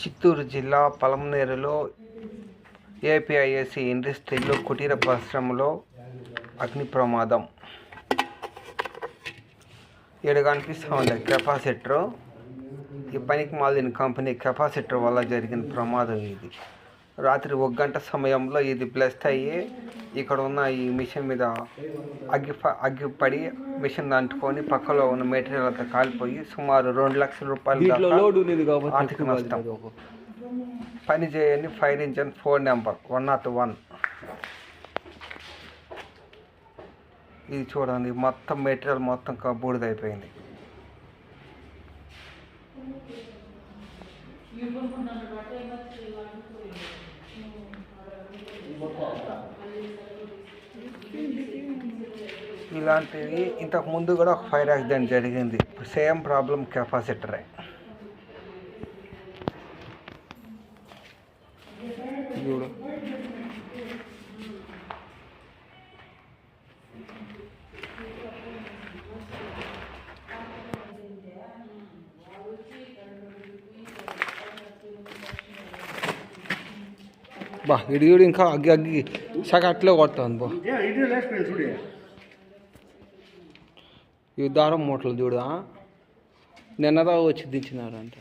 చిత్తూరు జిల్లా పలమనేరులో ఏపీఐఐసి ఇండస్ట్రీలో కుటీర పరిశ్రమలో అగ్ని ప్రమాదం. ఇక్కడ కనిపిస్తూ ఉంది కెపాసిటర్. ఈ పనికి మాలిన కంపెనీ కెపాసిటర్ వల్ల జరిగిన ప్రమాదం ఇది. రాత్రి 1 గంట సమయంలో ఇది బ్లాస్ట్ అయ్యి ఇక్కడ ఉన్న ఈ మిషన్ మీద అగ్గిపడి మిషన్ అంటుకొని పక్కలో ఉన్న మెటీరియల్ అంతా కాలిపోయి సుమారు 2 లక్షల రూపాయలు ఆర్థిక నష్టం. పని చేయని ఫైర్ ఇంజన్ 4 నెంబర్ 101. ఇది చూడండి, మొత్తం మెటీరియల్ మొత్తం బూడిదైపోయింది. ఇలాంటివి ఇంతకు ముందు కూడా ఒక ఫైర్ యాక్సిడెంట్ జరిగింది. సేమ్ ప్రాబ్లం కెపాసిటరే. చూడు, బా ఇడి ఇంకా అగ్గి సగ అట్లే కొడుతుంది. బా ఈ దారం మూటలు చూడు, నిన్నదా వచ్చి దించినారంట.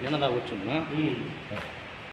ఏమన్నా కూర్చున్నా